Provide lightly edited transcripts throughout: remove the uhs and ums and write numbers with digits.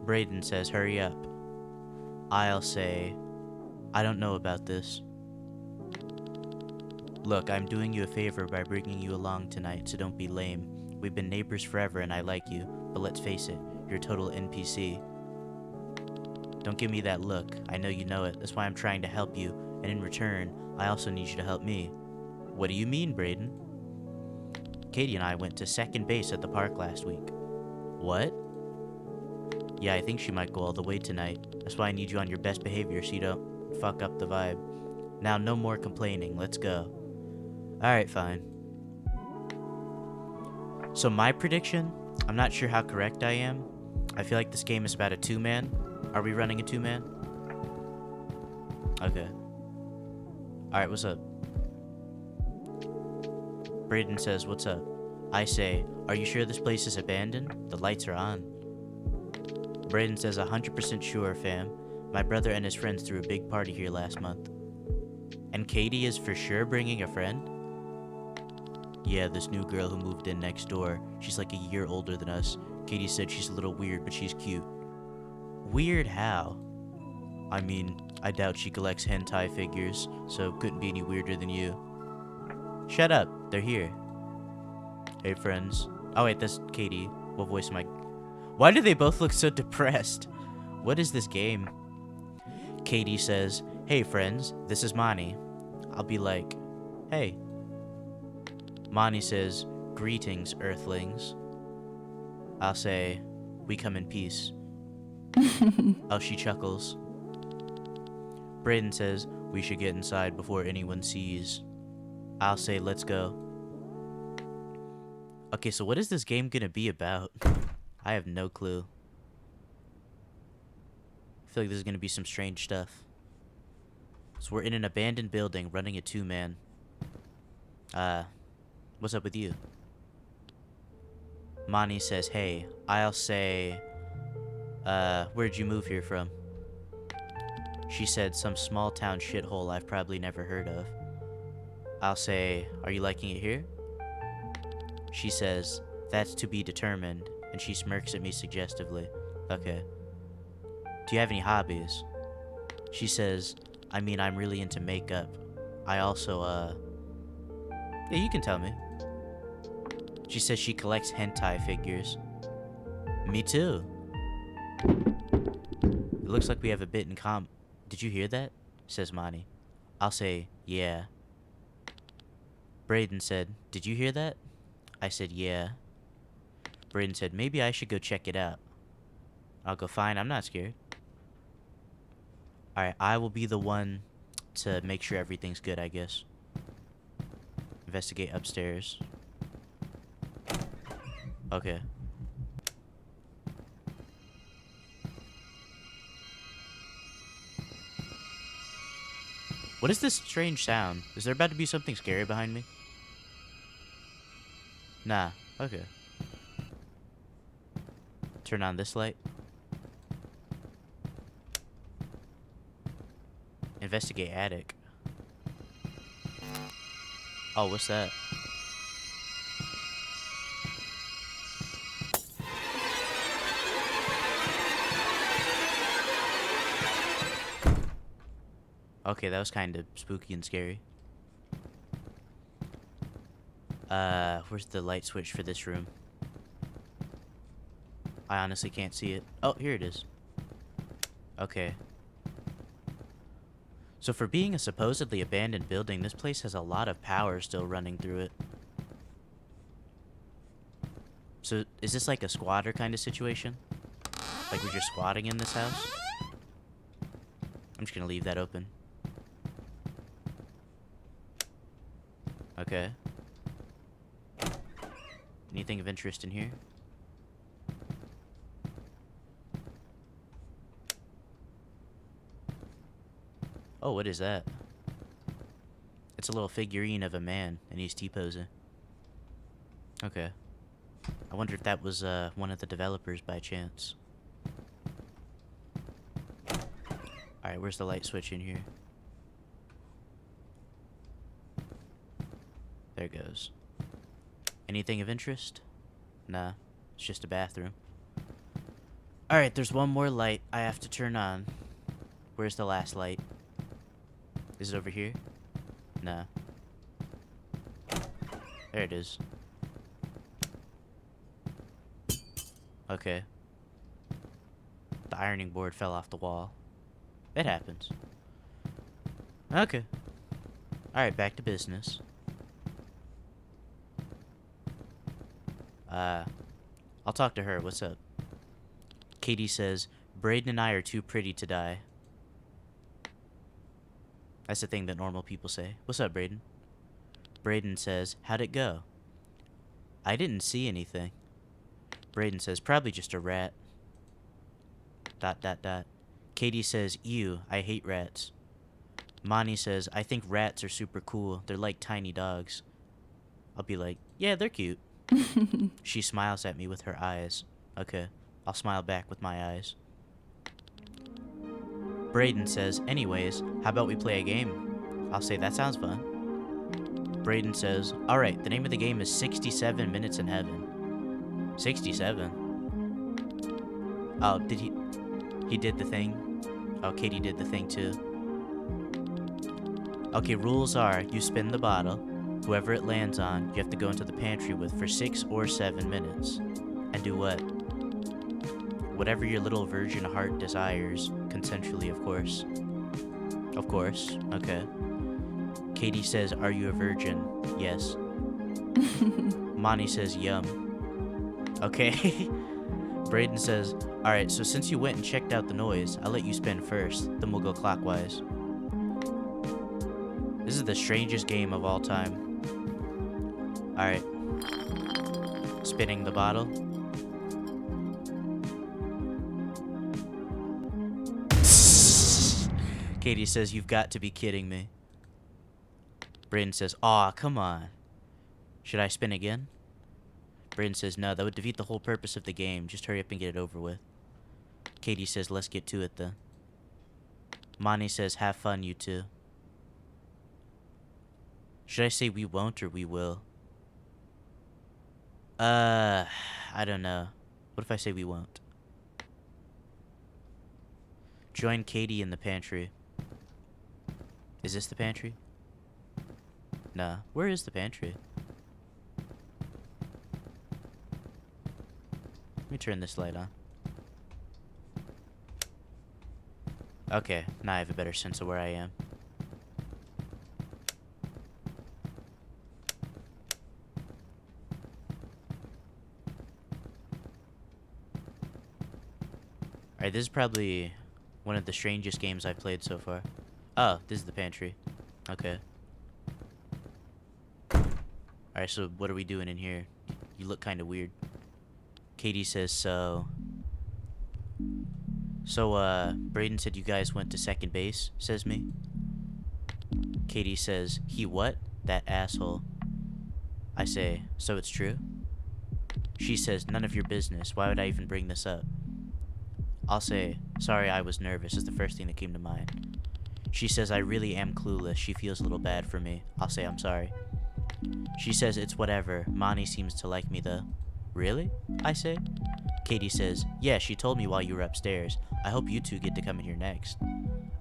Braden says, hurry up. I'll say, I don't know about this. Look, I'm doing you a favor by bringing you along tonight, so don't be lame. We've been neighbors forever and I like you, but let's face it, you're a total NPC. Don't give me that look. I know you know it. That's why I'm trying to help you, and in return, I also need you to help me. What do you mean, Braden? Katie and I went to second base at the park last week. What? Yeah, I think she might go all the way tonight. That's why I need you on your best behavior so you don't fuck up the vibe. Now, no more complaining. Let's go. Alright, fine. So my prediction, I'm not sure how correct I am. I feel like this game is about a two-man. Are we running a two-man? Okay. Alright, what's up? Braden says, what's up? I say, are you sure this place is abandoned? The lights are on. Braden says, 100% sure, fam. My brother and his friends threw a big party here last month. And Katie is for sure bringing a friend? Yeah, this new girl who moved in next door. She's like a year older than us. Katie said she's a little weird, but she's cute. Weird how? I mean, I doubt she collects hentai figures, so couldn't be any weirder than you. Shut up, they're here. Hey, friends. Oh, wait, that's Katie. What voice am I? Why do they both look so depressed? What is this game? Katie says, hey, friends, this is Mani. I'll be like, hey. Mani says, greetings, earthlings. I'll say, we come in peace. Oh, she chuckles. Braden says, we should get inside before anyone sees. I'll say, let's go. Okay, so what is this game gonna be about? I have no clue. I feel like this is gonna be some strange stuff. So we're in an abandoned building running a two-man. What's up with you? Mani says, hey. I'll say, where'd you move here from? She said, some small town shithole I've probably never heard of. I'll say, are you liking it here? She says, that's to be determined, and she smirks at me suggestively. Okay. Do you have any hobbies? She says, I mean, I'm really into makeup. I also, yeah, you can tell me. She says she collects hentai figures. Me too. It looks like we have a bit in common. Did you hear that? Says Mani. I'll say, yeah. Braden said, did you hear that? I said, yeah. Braden said, maybe I should go check it out. I'll go, fine, I'm not scared. Alright, I will be the one to make sure everything's good, I guess. Investigate upstairs. Okay. What is this strange sound? Is there about to be something scary behind me? Nah. Okay. Turn on this light. Investigate attic. Oh, what's that? Okay, that was kind of spooky and scary. Where's the light switch for this room? I honestly can't see it. Oh, here it is. Okay. So for being a supposedly abandoned building, this place has a lot of power still running through it. So is this like a squatter kind of situation? Like we're just squatting in this house? I'm just gonna leave that open. Okay. Anything of interest in here? Oh, what is that? It's a little figurine of a man, and he's T-posing. Okay. I wonder if that was one of the developers by chance. Alright, where's the light switch in here? There it goes. Anything of interest? Nah, it's just a bathroom. Alright, there's one more light I have to turn on. Where's the last light? Is it over here? No. There it is. Okay. The ironing board fell off the wall. It happens. Okay. Alright, back to business. I'll talk to her. What's up? Katie says, Braden and I are too pretty to die. That's the thing that normal people say. What's up, Braden? Braden says, how'd it go? I didn't see anything. Braden says, probably just a rat. ... Katie says, ew, I hate rats. Monty says, I think rats are super cool. They're like tiny dogs. I'll be like, yeah, they're cute. She smiles at me with her eyes. Okay, I'll smile back with my eyes. Braden says, anyways, how about we play a game? I'll say, that sounds fun. Braden says, alright, the name of the game is 67 Minutes in Heaven. 67? Oh, did he did the thing? Oh, Katie did the thing too. Okay, rules are, you spin the bottle. Whoever it lands on, you have to go into the pantry with for 6 or 7 minutes. And do what? Whatever your little virgin heart desires. Consensually, of course. Of course. Okay. Katie says, are you a virgin? Yes. Monty says, yum. Okay. Braden says, alright, so since you went and checked out the noise, I'll let you spin first. Then we'll go clockwise. This is the strangest game of all time. Alright. Spinning the bottle. Katie says, you've got to be kidding me. Braden says, aw, come on. Should I spin again? Braden says, no, that would defeat the whole purpose of the game. Just hurry up and get it over with. Katie says, let's get to it then. Monty says, have fun, you two. Should I say we won't or we will? I don't know. What if I say we won't? Join Katie in the pantry. Is this the pantry? Nah. Where is the pantry? Let me turn this light on. Okay, now I have a better sense of where I am. Alright, this is probably one of the strangest games I've played so far. Oh, this is the pantry. Okay. Alright, so what are we doing in here? You look kind of weird. Katie says, So, Braden said you guys went to second base, says me. Katie says, he what? That asshole. I say, so it's true? She says, none of your business. Why would I even bring this up? I'll say, sorry, I was nervous, is the first thing that came to mind. She says, I really am clueless. She feels a little bad for me. I'll say, I'm sorry. She says, it's whatever. Monty seems to like me, though. Really? I say. Katie says, yeah, she told me while you were upstairs. I hope you two get to come in here next.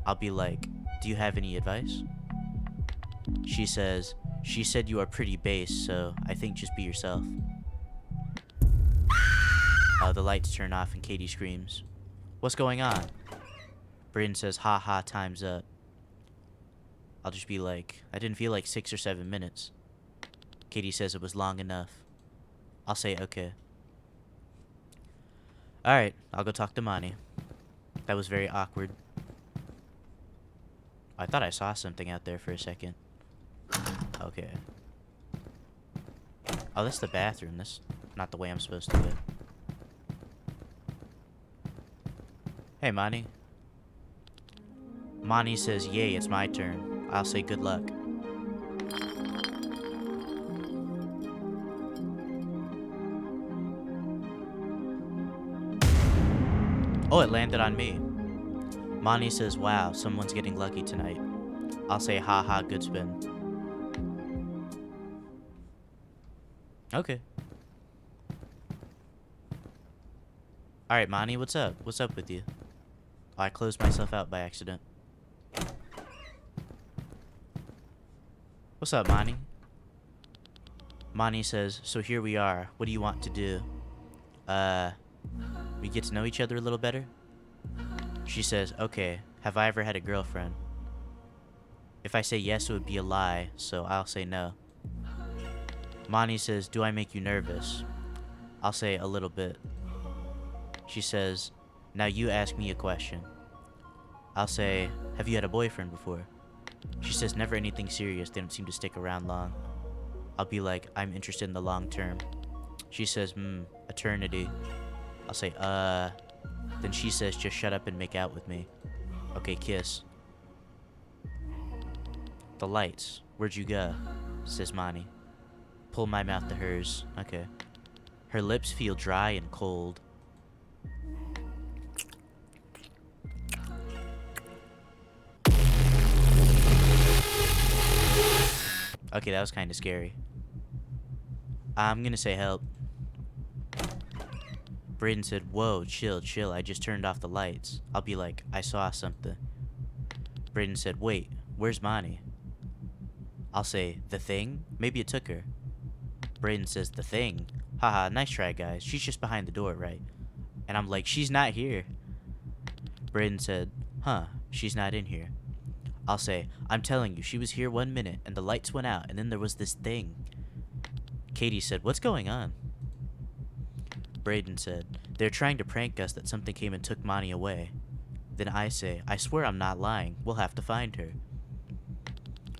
I'll be like, do you have any advice? She says, she said you are pretty base, so I think just be yourself. The lights turn off and Katie screams, what's going on? Braden says, ha ha, time's up. I'll just be like, I didn't feel like 6 or 7 minutes. Katie says it was long enough. I'll say, okay. Alright, I'll go talk to Monty. That was very awkward. I thought I saw something out there for a second. Okay. Oh, that's the bathroom. That's not the way I'm supposed to go. Hey, Monty. Monty says, yay, it's my turn. I'll say good luck. Oh, it landed on me. Monty says, wow, someone's getting lucky tonight. I'll say, ha ha, good spin. Okay. Alright, Monty, what's up? What's up with you? Oh, I closed myself out by accident. What's up, Monty? Monty says, so here we are. What do you want to do? We get to know each other a little better? She says, okay, have I ever had a girlfriend? If I say yes, it would be a lie, so I'll say no. Monty says, do I make you nervous? I'll say a little bit. She says, now you ask me a question. I'll say, have you had a boyfriend before? She says, never anything serious, they don't seem to stick around long. I'll be like, I'm interested in the long term. She says, eternity. I'll say, Then she says, just shut up and make out with me. Okay, kiss. The lights. Where'd you go? Says Monty. Pull my mouth to hers. Okay. Her lips feel dry and cold. Okay, that was kind of scary. I'm gonna say help. Braden said, whoa, chill, I just turned off the lights. I'll be like, I saw something. Braden said, wait, where's Monty? I'll say, the thing? Maybe it took her. Braden says, the thing? Haha, nice try, guys. She's just behind the door, right? And I'm like, she's not here. Braden said, huh, she's not in here. I'll say, I'm telling you, she was here 1 minute, and the lights went out, and then there was this thing. Katie said, what's going on? Braden said, they're trying to prank us that something came and took Monty away. Then I say, I swear I'm not lying. We'll have to find her.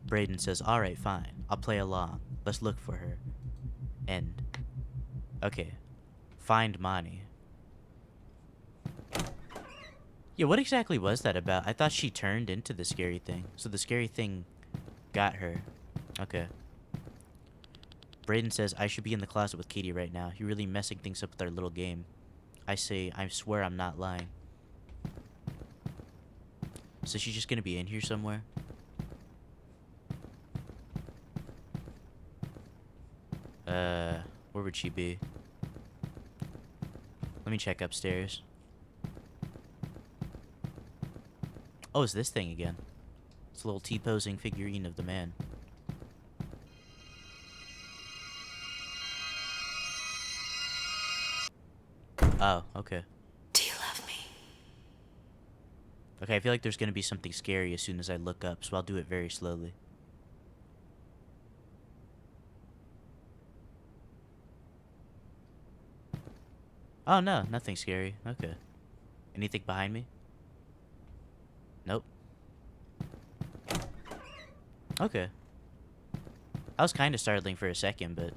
Braden says, alright, fine. I'll play along. Let's look for her. End. Okay. Find Monty. Yeah, what exactly was that about? I thought she turned into the scary thing. So the scary thing got her. Okay. Braden says, I should be in the closet with Katie right now. You're really messing things up with our little game. I say, I swear I'm not lying. So she's just gonna be in here somewhere? Where would she be? Let me check upstairs. Oh, it's this thing again. It's a little T-posing figurine of the man. Oh, okay. Do you love me? Okay, I feel like there's gonna be something scary as soon as I look up, so I'll do it very slowly. Oh, no, nothing scary. Okay. Anything behind me? Nope. Okay. I was kind of startling for a second, but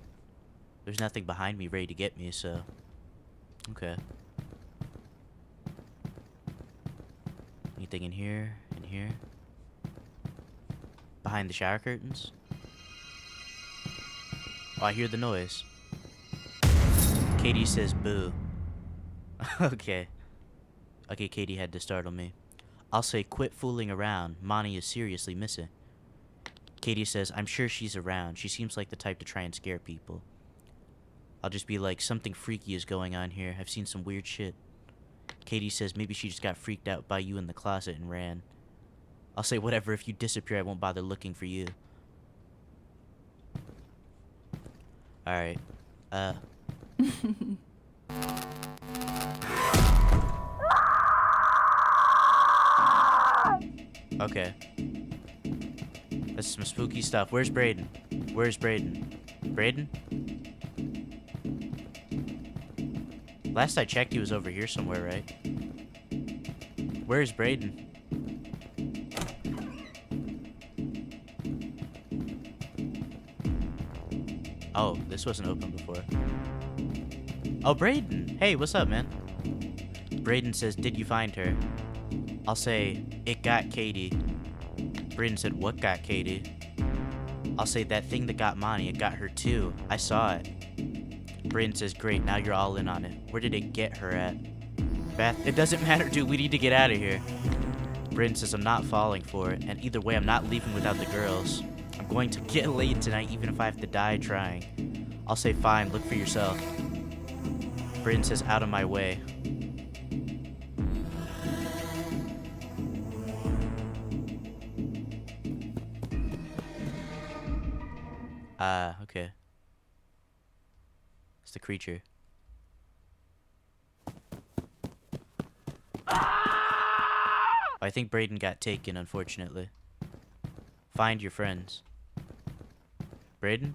there's nothing behind me ready to get me, so... Okay. Anything in here? In here? Behind the shower curtains? Oh, I hear the noise. Katie says boo. Okay. Okay, Katie had to startle me. I'll say quit fooling around. Monty is seriously missing. Katie says, I'm sure she's around. She seems like the type to try and scare people. I'll just be like, something freaky is going on here. I've seen some weird shit. Katie says, maybe she just got freaked out by you in the closet and ran. I'll say, whatever, if you disappear, I won't bother looking for you. Alright. Okay. That's some spooky stuff. Where's Braden? Where's Braden? Braden? Last I checked, he was over here somewhere, right? Where's Braden? Oh, this wasn't open before. Oh, Braden! Hey, what's up, man? Braden says, did you find her? I'll say, it got Katie. Braden said, what got Katie? I'll say, that thing that got Monty, it got her too. I saw it. Braden says, great, now you're all in on it. Where did it get her at? Beth, it doesn't matter, dude, we need to get out of here. Braden says, I'm not falling for it, and either way, I'm not leaving without the girls. I'm going to get laid tonight, even if I have to die trying. I'll say, fine, look for yourself. Braden says, out of my way. Ah, okay. It's the creature. I think Brayden got taken, unfortunately. Find your friends. Brayden?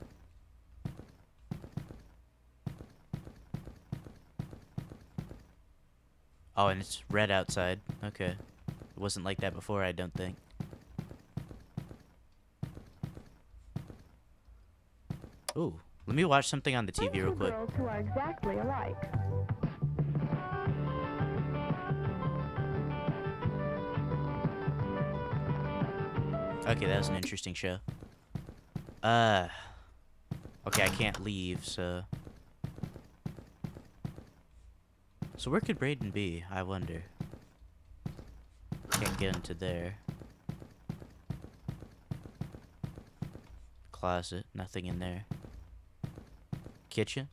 Oh, and it's red outside. Okay. It wasn't like that before, I don't think. Ooh, let me watch something on the TV real quick. Girls who are exactly alike. Okay, that was an interesting show. Okay, I can't leave, so... So where could Brayden be, I wonder? Can't get into there. Closet, nothing in there. Kitchen?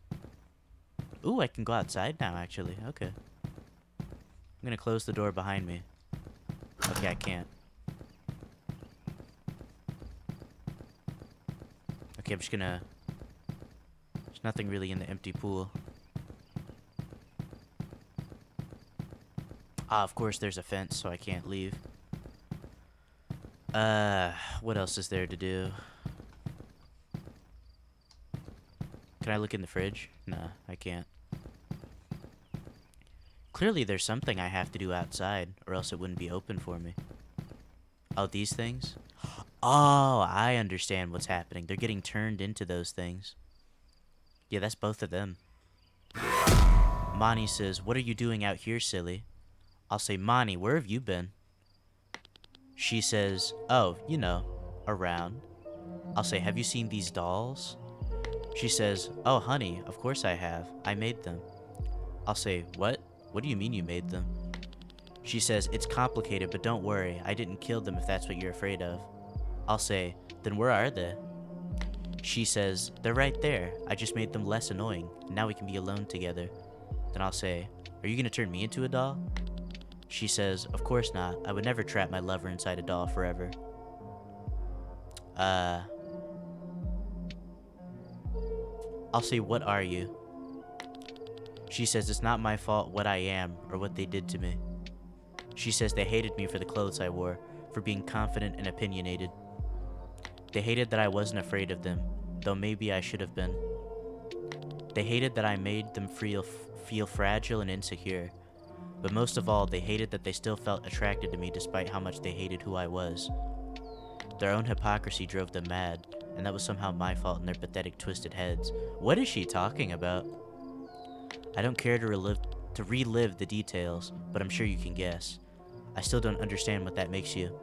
Ooh, I can go outside now, actually. Okay. I'm gonna close the door behind me. Okay, I can't. Okay, I'm just gonna... There's nothing really in the empty pool. Ah, of course there's a fence, so I can't leave. What else is there to do? Can I look in the fridge? Nah, I can't. Clearly there's something I have to do outside, or else it wouldn't be open for me. Oh, these things? Oh, I understand what's happening. They're getting turned into those things. Yeah, that's both of them. Monty says, "What are you doing out here, silly?" I'll say, "Monty, where have you been?" She says, "Oh, you know, around." I'll say, "Have you seen these dolls?" She says, "Oh, honey, of course I have. I made them." I'll say, "What? What do you mean you made them?" She says, "It's complicated, but don't worry. I didn't kill them if that's what you're afraid of." I'll say, "Then where are they?" She says, "They're right there. I just made them less annoying, and now we can be alone together." Then I'll say, "Are you gonna turn me into a doll?" She says, "Of course not. I would never trap my lover inside a doll forever." I'll say, "What are you?" She says, "It's not my fault what I am or what they did to me." She says they hated me for the clothes I wore, for being confident and opinionated. They hated that I wasn't afraid of them, though maybe I should have been. They hated that I made them feel fragile and insecure. But most of all, they hated that they still felt attracted to me despite how much they hated who I was. Their own hypocrisy drove them mad, and that was somehow my fault in their pathetic, twisted heads. What is she talking about? I don't care to relive the details, but I'm sure you can guess. I still don't understand what that makes you.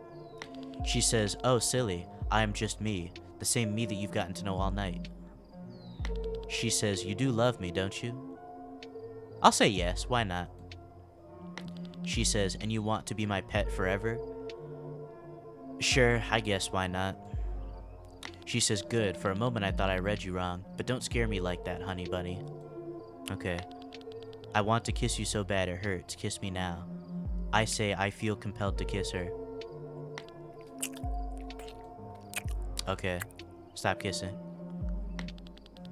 She says, "Oh, silly, I am just me, the same me that you've gotten to know all night." She says, "You do love me, don't you?" I'll say yes, why not? She says, "And you want to be my pet forever?" Sure, I guess why not? She says, "Good, for a moment I thought I read you wrong, but don't scare me like that, honey bunny." Okay. I want to kiss you so bad it hurts, kiss me now. I say I feel compelled to kiss her. Okay, stop kissing.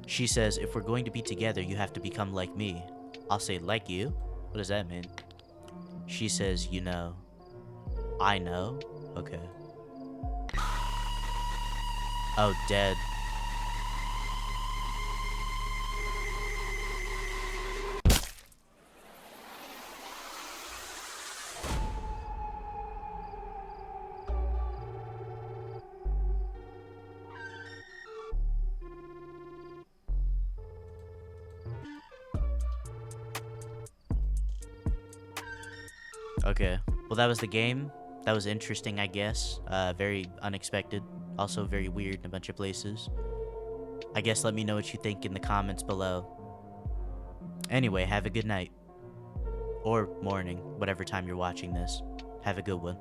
She says, "If we're going to be together, you have to become like me." I'll say, "Like you?" What does that mean? She says, "You know." I know? Okay. Oh, dead. Okay. Well, that was the game. That was interesting, I guess. Very unexpected. Also very weird in a bunch of places. I guess let me know what you think in the comments below. Anyway, have a good night. Or morning, whatever time you're watching this. Have a good one.